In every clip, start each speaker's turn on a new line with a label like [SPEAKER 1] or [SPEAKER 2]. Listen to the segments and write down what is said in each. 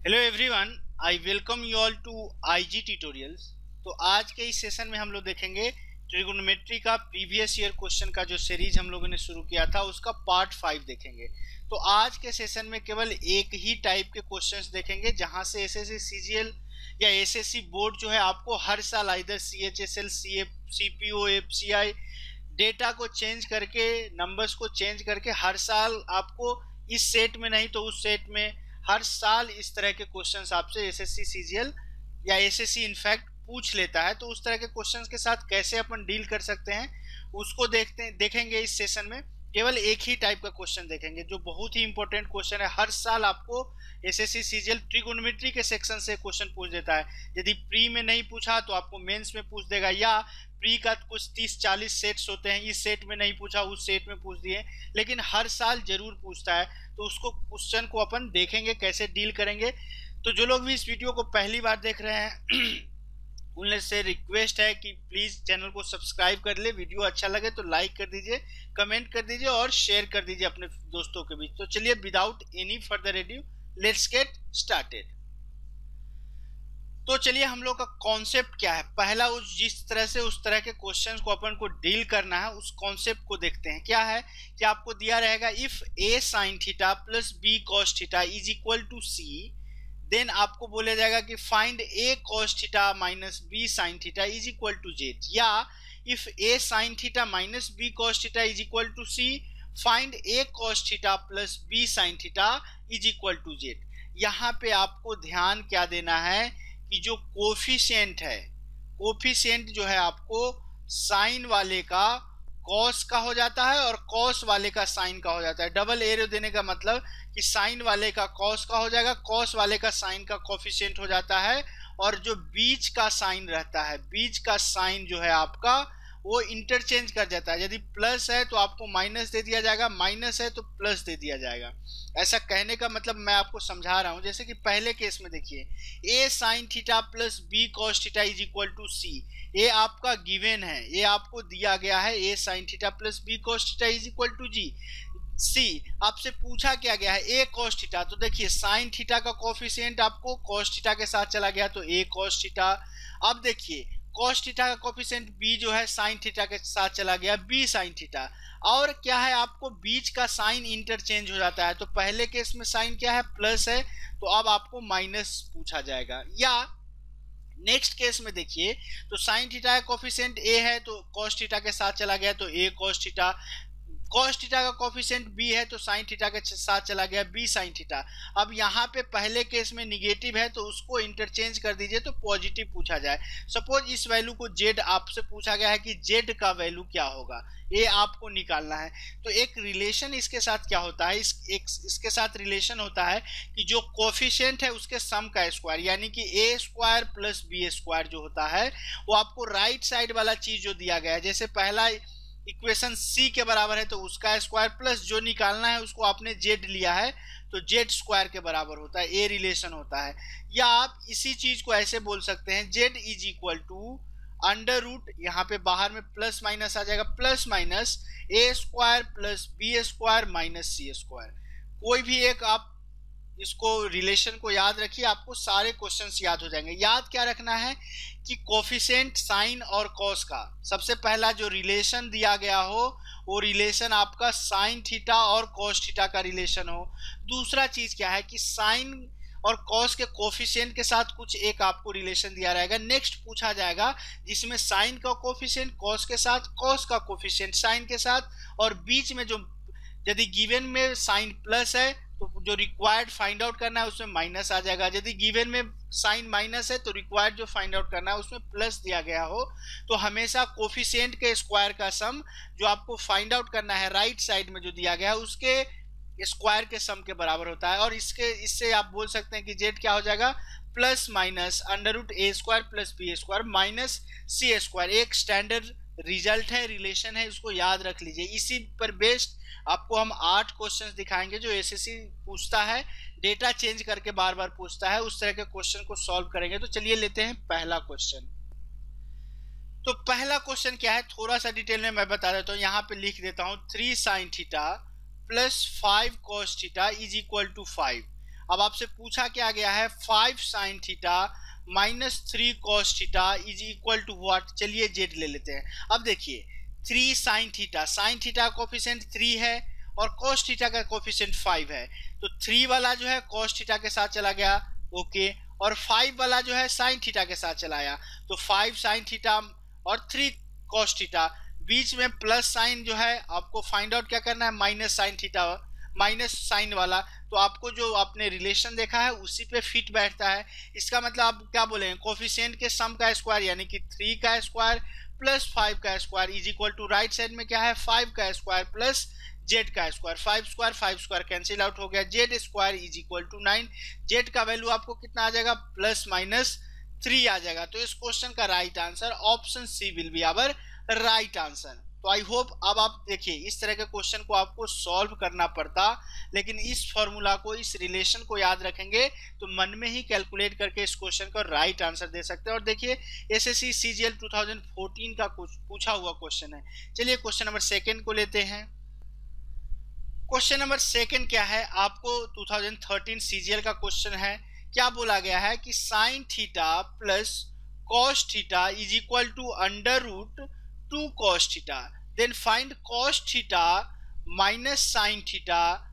[SPEAKER 1] Hello everyone, I welcome you all to IG tutorials. तो आज के इस सेशन में हम लोग देखेंगे ट्रिगोनोमेट्री का प्रीवियस ईयर क्वेश्चन का जो सीरीज हम लोगों ने शुरू किया था उसका पार्ट 5 देखेंगे। तो आज के सेशन में केवल एक ही टाइप के क्वेश्चंस देखेंगे जहां से एसएससी सीजीएल या एसएससी बोर्ड जो है आपको हर साल either CHSL CPO FCI data को चेंज करके नंबर्स को चेंज करके हर साल आपको इस सेट में नहीं तो उस सेट में हर साल इस तरह के क्वेश्चंस आपसे एसएससी सीजीएल या एसएससी इनफैक्ट पूछ लेता है। तो उस तरह के क्वेश्चंस के साथ कैसे अपन डील कर सकते हैं उसको देखेंगे इस सेशन में। केवल एक ही टाइप का क्वेश्चन देखेंगे जो बहुत ही इंपॉर्टेंट क्वेश्चन है। हर साल आपको एसएससी सीजीएल ट्रिगोनोमेट्री के सेक्शन से क्वेश्चन पूछ देता है। यदि प्री में नहीं पूछा तो आपको मेंस में पूछ देगा, या प्री का कुछ 30-40 सेट्स होते हैं, इस सेट में नहीं पूछा उस सेट में पूछ दिए, लेकिन हर साल जरूर पूछता है। तो उसको क्वेश्चन को अपन देखेंगे कैसे डील करेंगे। तो जो लोग भी इस वीडियो को पहली बार देख रहे हैं उनसे से रिक्वेस्ट है कि प्लीज चैनल को सब्सक्राइब कर ले, वीडियो अच्छा लगे तो लाइक कर दीजिए, कमेंट कर दीजिए और शेयर कर दीजिए अपने दोस्तों के बीच। तो चलिए without any further edu let's get started. तो चलिए हम लोग का कॉन्सेप्ट क्या है, पहला जिस तरह से उस तरह के क्वेश्चंस को अपन को डील करना है उस कॉन्सेप्ट को देखते हैं। क्या है कि आपको दिया रहेगा if a sin theta plus b cos theta is equal to c, then आपको बोला जाएगा कि find a cos theta minus b sin theta is equal to z, या if a sin theta minus b cos theta is equal to c, find a cos theta plus b sin theta is equal to z। यहाँ पे आपको ध्यान क्या देना है कि जो कोफिशिएंट है, कोफिशिएंट जो है आपको साइन वाले का कॉस का हो जाता है और कॉस वाले का साइन का हो जाता है। डबल एरो देने का मतलब कि साइन वाले का कॉस का हो जाएगा, कॉस वाले का साइन का कोफिशिएंट हो जाता है, और जो बीच का साइन रहता है, बीच का साइन जो है आपका वो इंटरचेंज कर जाता है। यदि प्लस है तो आपको माइनस दे दिया जाएगा, माइनस है तो प्लस दे दिया जाएगा। ऐसा कहने का मतलब मैं आपको समझा रहा हूं। जैसे कि पहले केस में देखिए a sin theta plus b cos theta is equal to c, ये आपका गिवन है, ये आपको दिया गया है a sin theta plus b cos theta is equal to g। c आपसे पूछा क्या गया है a cos थीटा, तो देखिए sin थीटा का कोफिशिएंट आपको cos थीटा के साथ चला गया तो a cos थीटा। अब देखिए cos थीटा का कोफिशिएंट b जो है sin थीटा के साथ चला गया b sin थीटा, और क्या है आपको बीच का साइन इंटरचेंज हो जाता है। तो पहले केस में साइन क्या है प्लस है, तो अब आपको माइनस पूछा जाएगा। या नेक्स्ट केस में देखिए तो साइन थीटा का कोफिशिएंट a है तो cos थीटा के साथ चला गया तो a cos theta, cos theta का कोफिशिएंट b है तो sin थीटा के साथ चला गया b sin थीटा। अब यहाँ पे पहले केस में निगेटिव है तो उसको इंटरचेंज कर दीजिए तो पॉजिटिव पूछा जाए। सपोज इस वैल्यू को z आपसे पूछा गया है कि z का वैल्यू क्या होगा, ये आपको निकालना है। तो एक रिलेशन इसके साथ क्या होता है, इसके साथ रिलेशन होता है कि जो कोफिशिएंट है उसके सम का स्क्वायर, यानी कि a square plus b square जो होता है वो आपको राइट साइड वाला चीज जो दिया गया है, जैसे पहला इक्वेशन c के बराबर है तो उसका स्क्वायर प्लस जो निकालना है उसको आपने z लिया है तो z स्क्वायर के बराबर होता है, ये रिलेशन होता है। या आप इसी चीज को ऐसे बोल सकते हैं z is equal to under root, यहाँ पे बाहर में प्लस माइनस आ जाएगा, plus minus a square plus b square minus c square. कोई भी एक आप इसको रिलेशन को याद रखिए, आपको सारे क्वेश्चंस याद हो जाएंगे। याद क्या रखना है कि कोफिशिएंट साइन और कॉस का सबसे पहला जो रिलेशन दिया गया हो वो रिलेशन आपका साइन थीटा और कॉस थीटा का रिलेशन हो। दूसरा चीज क्या है कि साइन और कॉस के कोफिशिएंट के साथ कुछ एक आपको रिलेशन दिया रहेगा, नेक्स्ट पूछा जाएगा जिसमें साइन का कोफिशिएंट कॉस के साथ, कॉस का कोफिशिएंट साइन के साथ, और बीच में जो यदि गिवन में साइन प्लस है तो जो रिक्वायर्ड फाइंड आउट करना है उसमें माइनस आ जाएगा। यदि गिवन में साइन माइनस है तो रिक्वायर्ड जो फाइंड आउट करना है उसमें प्लस दिया गया हो। तो हमेशा कोफिशिएंट के स्क्वायर का सम जो आपको फाइंड आउट करना है राइट साइड में जो दिया गया है उसके स्क्वायर के सम के बराबर होता है। और इससे आप बोल सकते हैं कि जेड क्या हो जाएगा plus minus under root a square plus b square minus c square. एक स्टैंडर्ड रिजल्ट है, रिलेशन है, इसको याद रख लीजिए। इसी पर बेस्ड आपको हम 8 क्वेश्चंस दिखाएंगे जो एसएससी पूछता है, डेटा चेंज करके बार बार पूछता है, उस तरह के क्वेश्चन को सॉल्व करेंगे। तो चलिए लेते हैं पहला क्वेश्चन। तो पहला क्वेश्चन क्या है थोड़ा सा डिटेल में मैं बता देता हूँ, यहाँ पे लिख देता हूँ 3 sin theta plus 5 cos theta is equal to 5। अब आपसे पूछा क्या गया है 5 sine theta minus 3 cos theta is equal to what. चलिए जेड ले लेते हैं। अब देखिए 3 साइन थीटा का कोफिशिएंट 3 है और कॉस थीटा का कोफिशिएंट 5 है, तो 3 वाला जो है कॉस थीटा के साथ चला गया, ओके, और 5 वाला जो है साइन थीटा के साथ चला आया, तो 5 साइन थीटा और 3 कॉस थीटा, बीच में प्लस साइन जो है आपको फाइंड आउट क्या करना है, minus sine theta, minus sine वाला, तो आपको जो आपने रिलेशन देखा है उसी पे फिट बैठता है। इसका मतलब आप क्या बोलेंगे, कोफिशिएंट के सम का स्क्वायर यानी कि 3 का स्क्वायर प्लस 5 का square is equal to right side में क्या है 5 का स्क्वायर प्लस जेड का स्क्वायर, 5 स्क्वायर कैंसिल आउट हो गया, z square is equal to 9। Z का वैल्यू आपको कितना आ जाएगा, प्लस माइनस 3 आ जाएगा। तो इस क्वेश्चन का right answer option C will be our right answer. तो आई होप अब आप देखिए इस तरह के क्वेश्चन को आपको सॉल्व करना पड़ता, लेकिन इस फॉर्मूला को, इस रिलेशन को याद रखेंगे तो मन में ही कैलकुलेट करके इस क्वेश्चन का राइट आंसर दे सकते हैं। और देखिए एसएससी सीजीएल 2014 का कुछ पूछा हुआ क्वेश्चन है। चलिए क्वेश्चन नंबर सेकंड को लेते हैं। क्वेश्चन नंबर सेकंड क्या है, आपको 2013 सीजीएल का क्वेश्चन है। क्या बोला गया है कि sine theta plus cos theta is equal to under root 2 cos theta, then find cos theta minus sine theta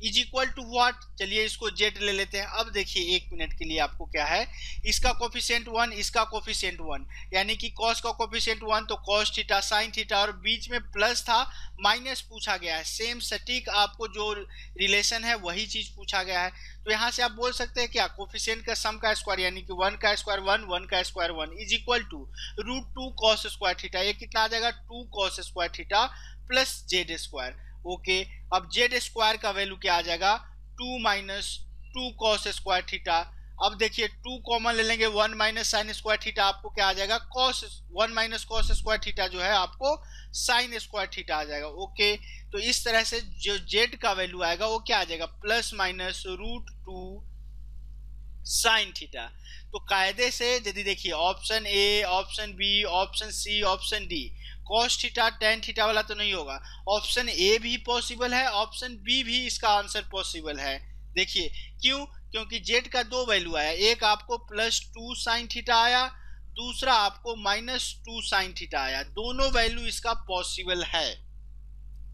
[SPEAKER 1] is equal to what. चलिए इसको जेड ले लेते हैं। अब देखिए 1 मिनट के लिए आपको क्या है, इसका कोफिशिएंट 1, इसका कोफिशिएंट 1, यानी कि cos का कोफिशिएंट 1 तो cos थीटा साइन थीटा, और बीच में प्लस था माइनस पूछा गया है, सेम सटीक आपको जो रिलेशन है वही चीज पूछा गया है। तो यहाँ से आप बोल सकते हैं क्या, कोफिशिएंट का सम का स्क्वायर यानी कि 1 का स्क्वायर 1, 1 का square 1 is equal to root 2 cos square theta. ये कितना आ जाएगा 2 cos square theta plus z square, okay. अब जेड स्क्वायर का वैल्यू क्या आ जाएगा 2 माइनस 2 cos स्क्वायर थीटा। अब देखिए 2 कॉमन ले लेंगे, 1 माइनस साइन स्क्वायर थीटा, आपको क्या आ जाएगा 1 माइनस cos स्क्वायर थीटा जो है आपको साइन स्क्वायर थीटा आ जाएगा, ओके। तो इस तरह से जो जेड का वैल्यू आएगा वो क्या आ जाएगा, plus minus root 2 sine theta. तो कायदे से यदि देखिए option A, option B, option C, option D, cos theta tan theta वाला तो नहीं होगा, ऑप्शन ए भी पॉसिबल है, ऑप्शन बी भी इसका आंसर पॉसिबल है। देखिए क्यों, क्योंकि जेड का 2 वैल्यू आया, एक आपको प्लस 2 साइन थीटा आया, दूसरा आपको माइनस 2 साइन थीटा आया, दोनों वैल्यू इसका पॉसिबल है,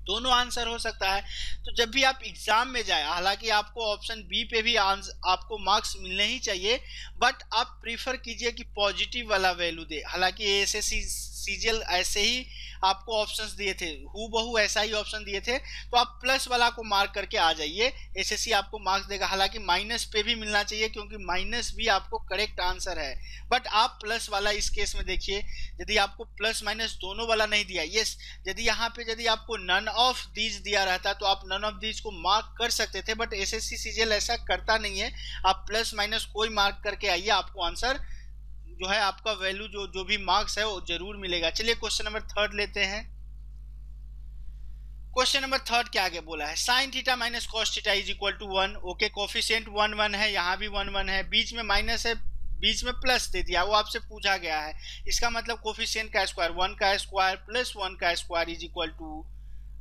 [SPEAKER 1] दोनों आंसर हो सकता है। तो जब भी आप एग्जाम में जाए, हालांकि आपको ऑप्शन बी पे भी आपको मार्क्स मिलने ही चाहिए, बट आप प्रीफर कीजिए कि पॉजिटिव वाला वैल्यू दे। हालांकि एसएससी सीजीएल ऐसे ही आपको ऑप्शंस दिए थे, हूबहू ऐसा ही ऑप्शन दिए थे, तो आप प्लस वाला को मार्क करके आ जाइए, एसएससी आपको मार्क्स देगा। हालांकि माइनस पे भी मिलना चाहिए क्योंकि माइनस भी आपको करेक्ट आंसर है, बट आप प्लस वाला इस केस में देखिए, यदि आपको प्लस माइनस दोनों वाला नहीं दिया, यस, यदि यहाँ पे यदि आपको नन ऑफ दीज दिया रहता तो आप नन ऑफ दीज को मार्क कर सकते थे, बट एसएससी सीजीएल ऐसा करता नहीं है। आप प्लस माइनस कोई मार्क करके आइए, आपको आंसर जो है आपका वैल्यू जो भी मार्क्स है वो जरूर मिलेगा। चलिए क्वेश्चन नंबर थर्ड लेते हैं। क्वेश्चन नंबर थर्ड क्या आगे बोला है, sine theta minus cos theta is equal to 1, okay, coefficient 1 1 है, यहाँ भी 1 1 है, बीच में माइनस है, बीच में प्लस दे दिया, वो आपसे पूछा गया है। इसका मतलब कोफिशिएंट का स्क्वायर 1 का स्क्वायर प्लस 1 का स्क्वायर इज इक्वल टू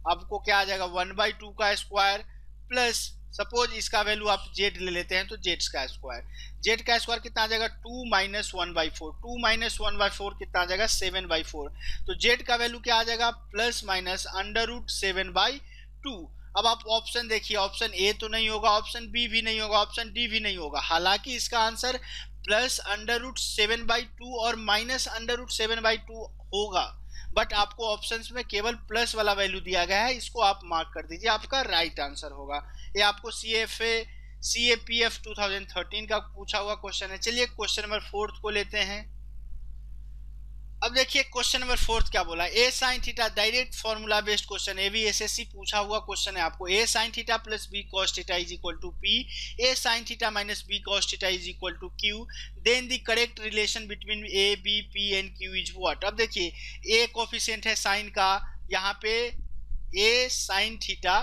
[SPEAKER 1] आपको क्या आ जाएगा 1/2 का स्क्वायर प्लस, सपोज इसका वैल्यू आप जेड ले लेते हैं तो जेड का स्क्वायर, जेड का स्क्वायर कितना आ जाएगा 2 माइनस 1/4, 2 माइनस 1/4 कितना आ जाएगा 7/4, तो जेड का वैल्यू क्या आ जाएगा प्लस माइनस अंडर रूट 7/2। अब आप ऑप्शन देखिए, ऑप्शन ए तो नहीं होगा, ऑप्शन बी भी नहीं होगा, ऑप्शन डी भी नहीं होगा, हालांकि इसका आंसर प्लस अंडर रूट 7/2 और माइनस अंडर रूट 7/2 होगा, बट आपको ऑप्शंस में केवल प्लस वाला वैल्यू दिया गया है, इसको आप मार्क कर दीजिए, आपका राइट आंसर होगा। ये आपको CAPF 2013 का पूछा हुआ क्वेश्चन है। चलिए क्वेश्चन नंबर 4 को लेते हैं। अब देखिए क्वेश्चन नंबर 4 क्या बोला, a sine theta, direct formula based question, a भी एसएससी पूछा हुआ क्वेश्चन है आपको। A sine theta plus b cos theta is equal to p, a sine theta minus b cos theta is equal to q, then the correct relation between a b p and q is what. अब देखिए ए coefficient है sign का, यहाँ पे ए sine theta,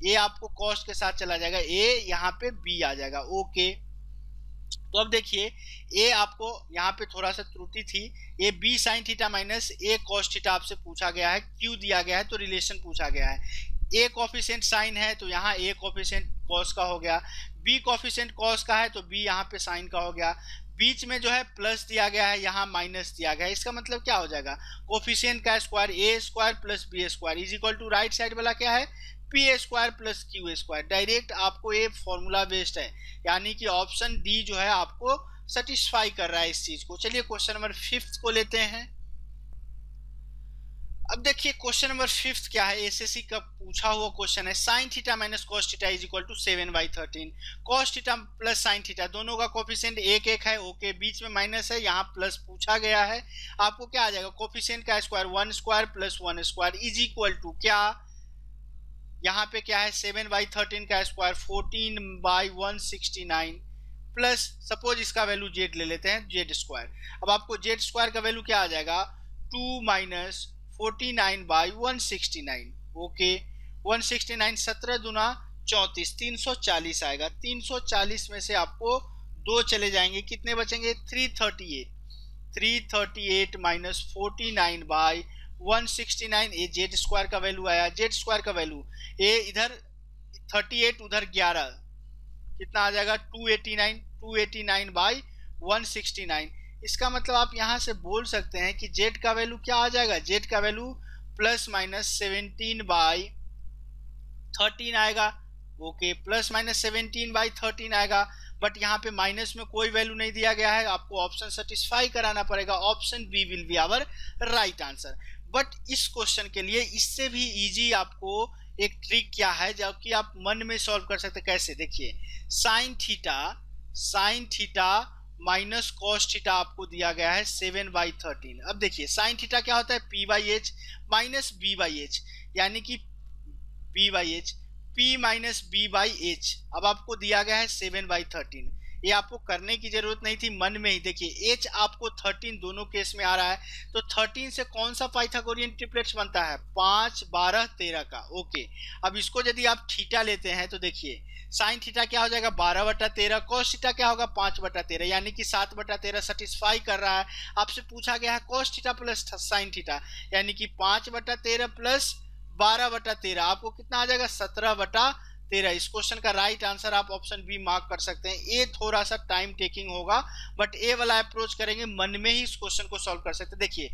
[SPEAKER 1] ए आपको cost के साथ चला जाएगा, ए यहाँ पे बी आ जाएगा, ओके। तो अब देखिए ए आपको यहाँ पे थोड़ा सा त्रुटि थी, a b sine theta minus a cos theta आपसे पूछा गया है, क्यू दिया गया है तो रिलेशन पूछा गया है। ए कोफिशिएंट साइन है तो यहाँ ए कोफिशिएंट कॉस का हो गया, बी कोफिशिएंट कॉस का है तो बी यहाँ पे साइन का हो गया, बीच में जो है प्लस दिया गया है, यहाँ माइनस दिया गया है। इसका मतलब क्या हो जाएगा, कोफिशिएंट का square a square plus b square is equal to right side वाला क्या है, p a square plus q square. Direct आपको ये फॉर्मूला बेस्ड है, यानी कि ऑप्शन डी जो है आपको सेटिस्फाई कर रहा है इस चीज को। चलिए क्वेश्चन नंबर 5 को लेते हैं। अब देखिए क्वेश्चन नंबर 5 क्या है, एसएससी का पूछा हुआ क्वेश्चन है। Sine theta minus cos theta is equal to 7/13। Cos theta plus sine theta दोनों का कोफिशिएंट एक एक है, ओके, बीच में माइनस है, यहाँ प्लस पूछा गया है। आपको क्या आ जाएगा, कोफिशिएंट का square 1 square plus 1 square is equal to क्या, यहाँ पे क्या है 7/13 का स्क्वायर 14/169 प्लस सपोज इसका वैल्यू जेड ले लेते हैं, जेड स्क्वायर। अब आपको जेड स्क्वायर का वैल्यू क्या आ जाएगा, 2 माइनस 49/169, ओके, 169 17 दूना 34, 340 आएगा। 340 में से आपको 2 चले जाएंगे, कितने बचेंगे, 338 माइनस 49/169, ये जेड स्क्वायर का वैल्यू आया। जेड स्क्वायर का वैल्यू ये इधर 38 उधर 11 कितना आ जाएगा, 289/169। इसका मतलब आप यहां से बोल सकते हैं कि जेड का वैल्यू क्या आ जाएगा, जेड का वैल्यू प्लस माइनस 17/13 आएगा, ओके, प्लस माइनस 17/13 आएगा। बट यहाँ पे माइनस में कोई वैल्यू नहीं दिया गया है, आपको ऑप्शन सेटिस्फाई कराना पड़ेगा। Option B will be our right answer. But इस क्वेश्चन के लिए इससे भी इजी आपको एक ट्रिक क्या है जो कि आप मन में सॉल्व कर सकते हैं। कैसे, देखिए, sign theta minus cos theta आपको दिया गया है 7/13। अब देखिए साइन थीटा क्या होता है, p/h माइनस b/h, यानी कि b/h, p माइनस b/h। अब आपको दिया गया है 7/13, ये आपको करने की जरूरत नहीं थी, मन में ही देखिए h आपको 13 दोनों केस में आ रहा है, तो 13 से कौन सा पाइथागोरियन ट्रिपलेट्स बनता है, 5 12 13 का, ओके। अब इसको यदि आप थीटा लेते हैं तो देखिए साइन थीटा क्या हो जाएगा 12/13, कॉस थीटा क्या होगा 5/13, यानी कि 7/13 सेटिस्फाई कर रहा है। आपसे पूछा गया है cos theta plus sine theta, यानी कि 5/13 प्लस 12/13 आपको कितना आ जाएगा 17/13। इस क्वेश्चन का राइट आंसर आप ऑप्शन बी मार्क कर सकते हैं। ये थोड़ा सा टाइम टेकिंग होगा, बट ए वाला अप्रोच करेंगे मन में ही इस क्वेश्चन को सॉल्व कर सकते हैं। देखिए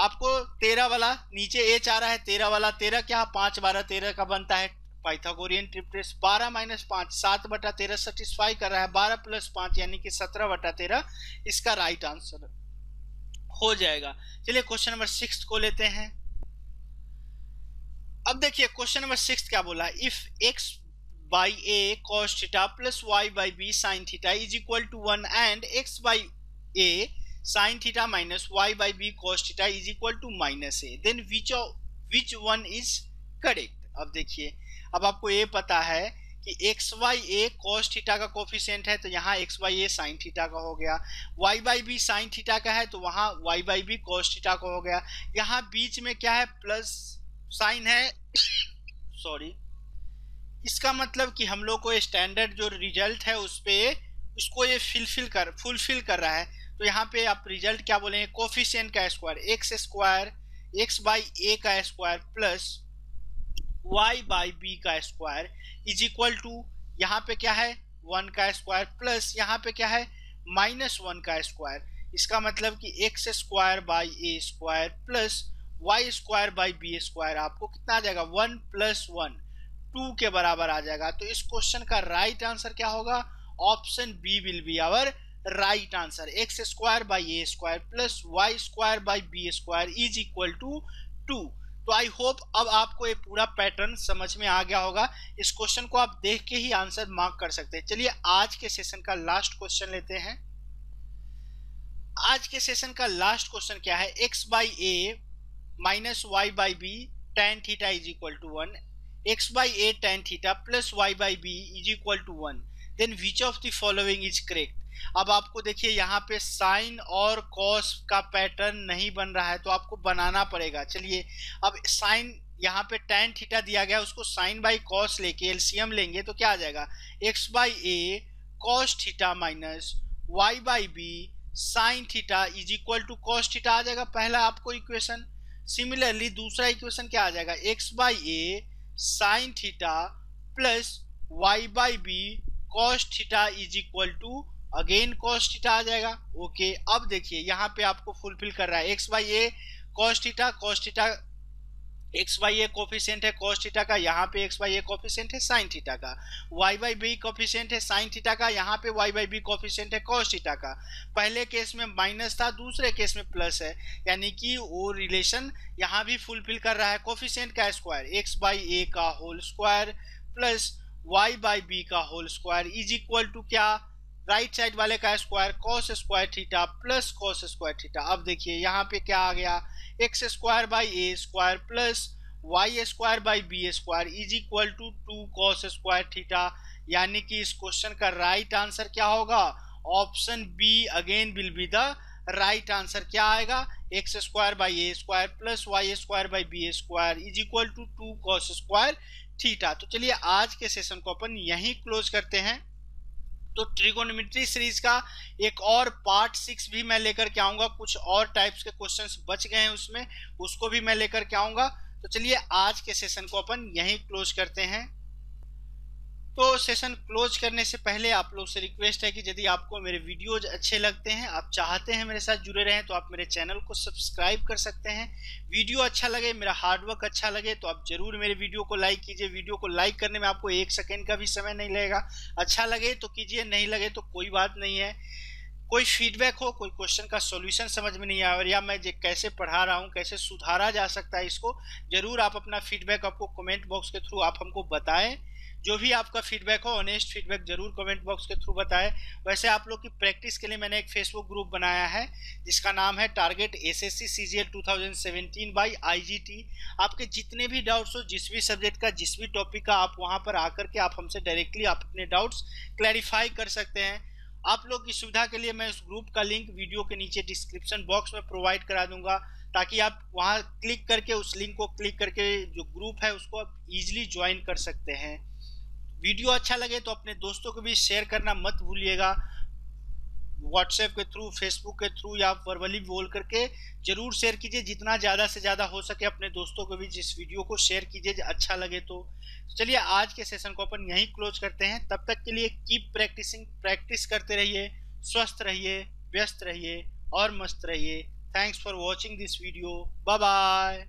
[SPEAKER 1] आपको 13 वाला नीचे एच आ रहा है, 13 वाला 13 क्या 5 12 13 का बनता है पाइथागोरियन ट्रिपलेट्स। 12 माइनस 5 7/13 सेटिस्फाई कर रहा है, 12 प्लस 5 यानी कि 17/13 इसका राइट आंसर हो जाएगा। चलिए क्वेश्चन नंबर 6 को लेते हैं। अब देखिए क्वेश्चन नंबर 6 क्या बोला, if x/a cos theta plus y/b sin theta is equal to 1 and x/a sin theta minus y/b cos theta is equal to -a, then which one is correct. अब देखिए, अब आपको ये पता है कि x/a cos थीटा का coefficient है तो यहाँ x/a sin थीटा का हो गया, y/b sin थीटा का है तो वहाँ y/b cos थीटा का हो गया। यहाँ बीच में क्या है, प्लस साइन है सॉरी। इसका मतलब कि हम लोग को स्टैंडर्ड जो रिजल्ट है उस पे उसको ये फुलफिल कर रहा है। तो यहाँ पे आप रिजल्ट क्या बोलेंगे, कोफिशिएंट का स्क्वायर x/a का स्क्वायर प्लस y/b का स्क्वायर इज इक्वल टू यहाँ पे क्या है 1 का स्क्वायर प्लस यहाँ पे क्या है -1 का स्क्वायर। इसका मतलब कि x² a square plus y² b² आपको कितना आ जाएगा 1 + 1 2 के बराबर आ जाएगा। तो इस क्वेश्चन का राइट आंसर क्या होगा, option B will be our right answer. x² a² plus y² b² is equal to 2। तो आई होप अब आपको ये पूरा पैटर्न समझ में आ गया होगा। इस क्वेश्चन को आप देख के ही आंसर मार्क कर सकते हैं। चलिए आज के सेशन का लास्ट क्वेश्चन लेते हैं। आज के सेशन का लास्ट क्वेश्चन क्या है, x/a minus y/b tan theta is equal to 1, x/a tan theta plus y/b is equal to 1, then which of the following is correct. अब आपको देखिए यहाँ पे साइन और कॉस का पैटर्न नहीं बन रहा है तो आपको बनाना पड़ेगा। चलिए अब साइन यहाँ पे tan थीटा दिया गया, उसको साइन बाई कॉस लेके एलसीएम लेंगे तो क्या आ जाएगा, x/a cos theta minus y/b sine theta is equal to cos theta आ जाएगा पहला आपको इक्वेशन। सिमिलरली दूसरा इक्वेशन क्या आ जाएगा, x/a sine theta plus y/b cos theta is equal to again cos theta आ जाएगा। ओके, अब देखिए यहाँ पे आपको फुलफिल कर रहा है x by A cos theta x by A coefficient है cos थीटा का, यहाँ पे एक्स बाई ए कोफिशिएंट है sin थीटा का, y बाई बी कोफिशिएंट है sin थीटा का, यहाँ पे y बाई बी कोफिशिएंट है cos थीटा का। पहले केस में माइनस था, दूसरे केस में प्लस है, यानी कि वो रिलेशन यहाँ भी फुलफिल कर रहा है। कोफिशिएंट का स्क्वायर एक्स बाई ए का whole square plus y by b का whole square is equal to क्या, राइट साइड वाले का square cos square theta plus cos square theta. अब देखिए यहाँ पे क्या आ गया, x square by a square plus y square by b square is equal to 2 cos square theta. यानी कि इस क्वेश्चन का राइट आंसर क्या होगा, option b again will be the right answer. क्या आएगा, x square by a square plus y square by b square is equal to 2 cos square theta. तो चलिए आज के सेशन को अपन यहीं क्लोज करते हैं। तो ट्रिगोनोमेट्री सीरीज का एक और पार्ट 6 भी मैं लेकर के आऊंगा, कुछ और टाइप्स के क्वेश्चंस बच गए हैं उसमें, उसको भी मैं लेकर के आऊंगा। तो चलिए आज के सेशन को अपन यहीं क्लोज करते हैं। तो सेशन क्लोज करने से पहले आप लोग से रिक्वेस्ट है कि यदि आपको मेरे वीडियोज अच्छे लगते हैं, आप चाहते हैं मेरे साथ जुड़े रहें, तो आप मेरे चैनल को सब्सक्राइब कर सकते हैं। वीडियो अच्छा लगे, मेरा हार्डवर्क अच्छा लगे, तो आप जरूर मेरे वीडियो को लाइक कीजिए। वीडियो को लाइक करने में आपको 1 सेकेंड का भी समय नहीं लगेगा। अच्छा लगे तो कीजिए, नहीं लगे तो कोई बात नहीं है। कोई फीडबैक हो, कोई क्वेश्चन का सॉल्यूशन समझ में नहीं आया और या मैं कैसे पढ़ा रहा हूँ, कैसे सुधारा जा सकता है इसको, जरूर आप अपना फीडबैक आपको कमेंट बॉक्स के थ्रू आप हमको बताएं। जो भी आपका फीडबैक हो, ऑनेस्ट फीडबैक जरूर कमेंट बॉक्स के थ्रू बताएं। वैसे आप लोग की प्रैक्टिस के लिए मैंने एक फेसबुक ग्रुप बनाया है जिसका नाम है target SSC CGL 2017 by IGT. आपके जितने भी डाउट्स हो, जिस भी सब्जेक्ट का, जिस भी टॉपिक का, आप वहां पर आकर के आप हमसे डायरेक्टली आप अपने डाउट्स क्लैरिफाई कर सकते हैं। आप लोग की सुविधा के लिए मैं उस ग्रुप का लिंक वीडियो के नीचे डिस्क्रिप्शन बॉक्स में प्रोवाइड करा दूंगा, ताकि आप वहां क्लिक करके उस लिंक को क्लिक करके जो ग्रुप है उसको आप इजीली ज्वाइन कर सकते हैं। वीडियो अच्छा लगे तो अपने दोस्तों को भी शेयर करना मत भूलिएगा। व्हाट्सएप के थ्रू, फेसबुक के थ्रू या वर्बली बोल करके जरूर शेयर कीजिए। जितना ज़्यादा से ज़्यादा हो सके अपने दोस्तों को भी जिस वीडियो को शेयर कीजिए अच्छा लगे तो। चलिए आज के सेशन को अपन यहीं क्लोज करते हैं। तब तक के लिए कीप प्रैक्टिसिंग, प्रैक्टिस करते रहिए, स्वस्थ रहिए, व्यस्त रहिए और मस्त रहिए। Thanks for watching this video. Bye bye.